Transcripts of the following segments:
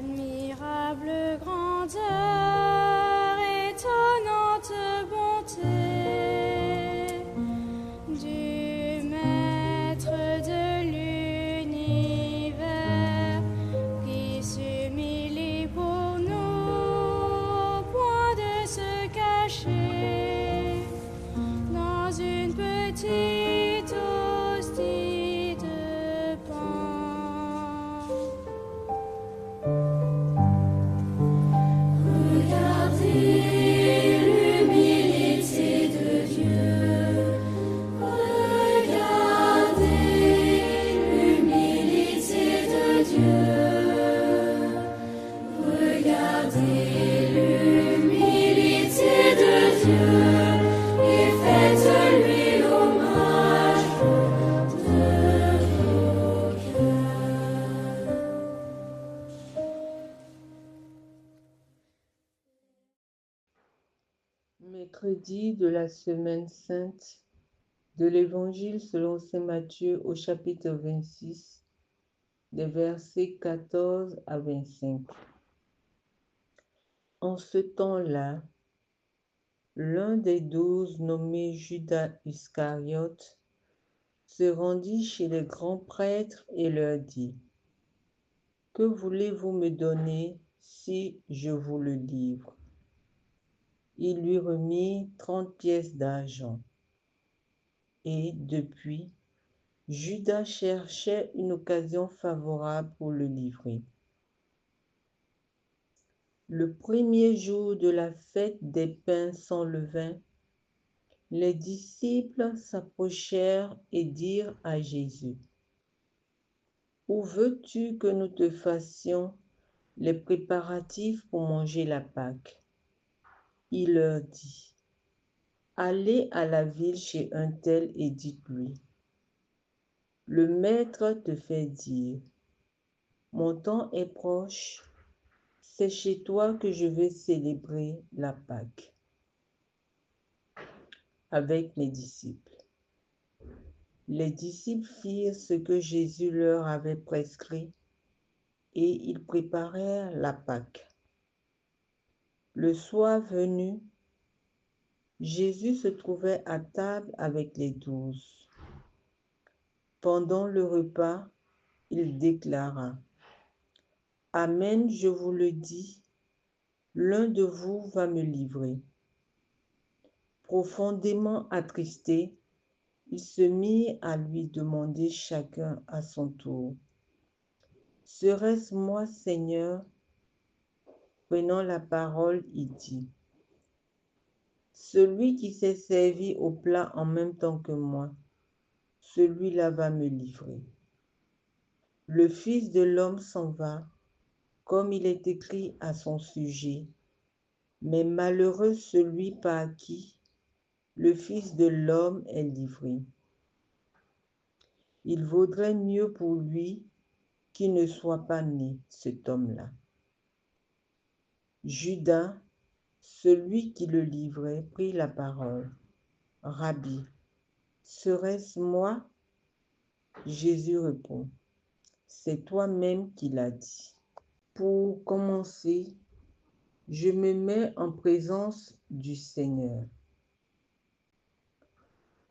Admirable grandeur, étonnante bonté du Maître de l'univers qui s'humilie pour nous au point de se cacher dans une petite hostie de pain. Regardez l'humilité de Dieu. Regardez l'humilité de Dieu. Regardez l'humilité de Dieu et faites-lui hommage de vos cœurs. Mercredi de la semaine sainte de l'Évangile selon saint Matthieu au chapitre 26, des versets 14 à 25. En ce temps-là, l'un des 12, nommé Judas Iscariote, se rendit chez les grands prêtres et leur dit : « Que voulez-vous me donner si je vous le livre ? » Il lui remit 30 pièces d'argent. Et depuis, Judas cherchait une occasion favorable pour le livrer. Le premier jour de la fête des pains sans levain, les disciples s'approchèrent et dirent à Jésus : « Où veux-tu que nous te fassions les préparatifs pour manger la Pâque ? » Il leur dit : « Allez à la ville chez un tel et dites-lui : le maître te fait dire : mon temps est proche, c'est chez toi que je vais célébrer la Pâque avec mes disciples. » Les disciples firent ce que Jésus leur avait prescrit et ils préparèrent la Pâque. Le soir venu, Jésus se trouvait à table avec les 12. Pendant le repas, il déclara : « Amen, je vous le dis, l'un de vous va me livrer. » Profondément attristé, ils se mirent à lui demander chacun à son tour : « Serait-ce moi, Seigneur ? » Prenant la parole, il dit : « Celui qui s'est servi au plat en même temps que moi, celui-là va me livrer. Le Fils de l'homme s'en va, comme il est écrit à son sujet, mais malheureux celui par qui le Fils de l'homme est livré. Il vaudrait mieux pour lui qu'il ne soit pas né, cet homme-là. » Judas, celui qui le livrait, prit la parole. « Rabbi, serait-ce moi ? » Jésus répond : « C'est toi-même qui l'as dit. » Pour commencer, je me mets en présence du Seigneur.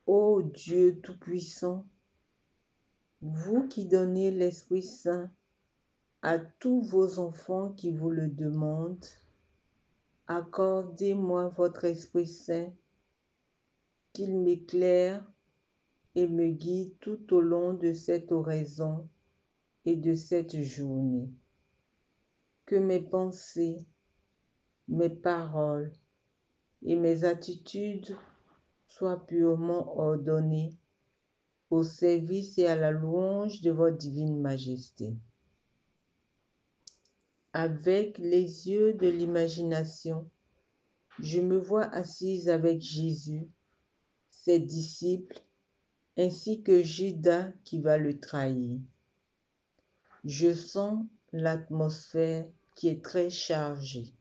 Ô Dieu Tout-Puissant, vous qui donnez l'Esprit Saint à tous vos enfants qui vous le demandent, accordez-moi votre Esprit Saint, qu'il m'éclaire et me guide tout au long de cette oraison et de cette journée. Que mes pensées, mes paroles et mes attitudes soient purement ordonnées au service et à la louange de votre divine majesté. Avec les yeux de l'imagination, je me vois assise avec Jésus, ses disciples, ainsi que Judas qui va le trahir. Je sens l'atmosphère qui est très chargée.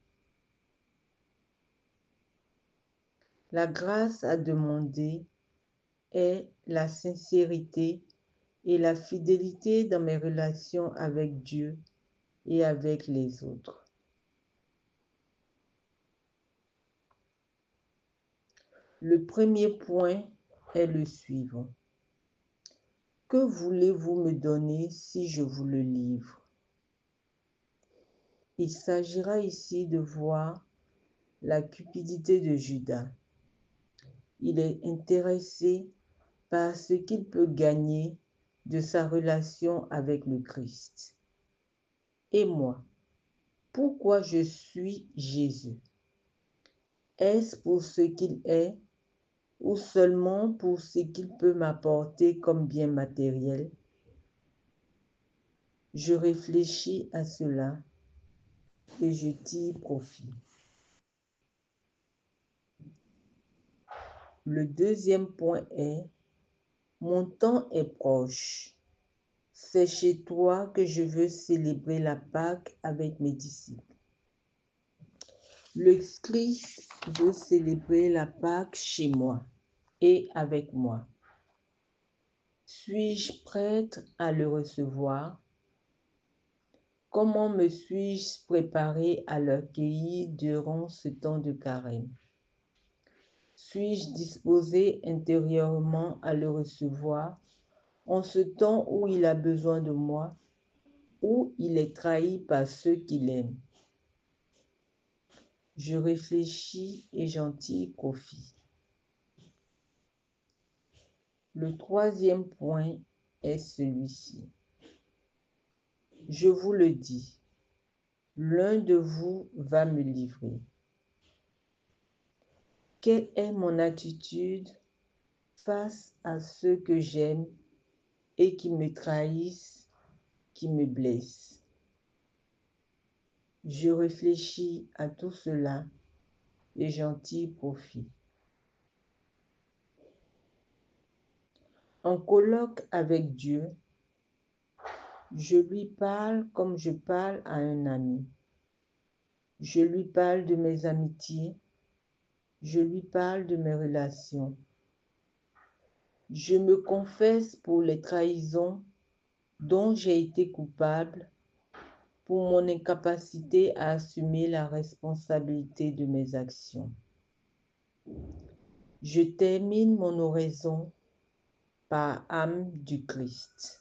La grâce à demander est la sincérité et la fidélité dans mes relations avec Dieu et avec les autres. Le premier point est le suivant. Que voulez-vous me donner si je vous le livre? Il s'agira ici de voir la cupidité de Judas. Il est intéressé par ce qu'il peut gagner de sa relation avec le Christ. Et moi, pourquoi je suis Jésus? Est-ce pour ce qu'il est ou seulement pour ce qu'il peut m'apporter comme bien matériel? Je réfléchis à cela et je tire profit. Le deuxième point est, mon temps est proche. C'est chez toi que je veux célébrer la Pâque avec mes disciples. Le Christ veut célébrer la Pâque chez moi et avec moi. Suis-je prête à le recevoir? Comment me suis-je préparée à l'accueillir durant ce temps de carême? Suis-je disposée intérieurement à le recevoir en ce temps où il a besoin de moi, où il est trahi par ceux qu'il aime? Je réfléchis et j'en tire profit. Le troisième point est celui-ci. Je vous le dis, l'un de vous va me livrer. Quelle est mon attitude face à ceux que j'aime et qui me trahissent, qui me blessent? Je réfléchis à tout cela et j'en tire profit. En colloque avec Dieu, je lui parle comme je parle à un ami. Je lui parle de mes amitiés. Je lui parle de mes relations. Je me confesse pour les trahisons dont j'ai été coupable, pour mon incapacité à assumer la responsabilité de mes actions. Je termine mon oraison par âme du Christ.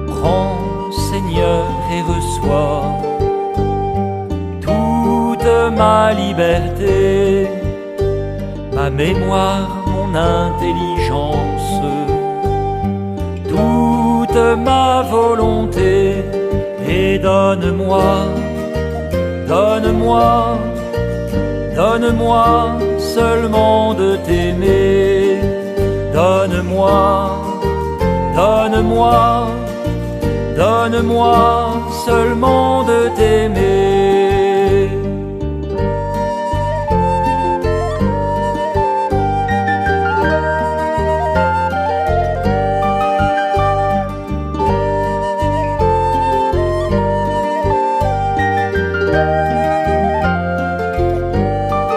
Prends, Seigneur, et reçois toute ma liberté, ma mémoire, mon intelligence, toute ma volonté, et donne-moi, donne-moi, donne-moi seulement de t'aimer, donne-moi, donne-moi, donne-moi seulement de t'aimer.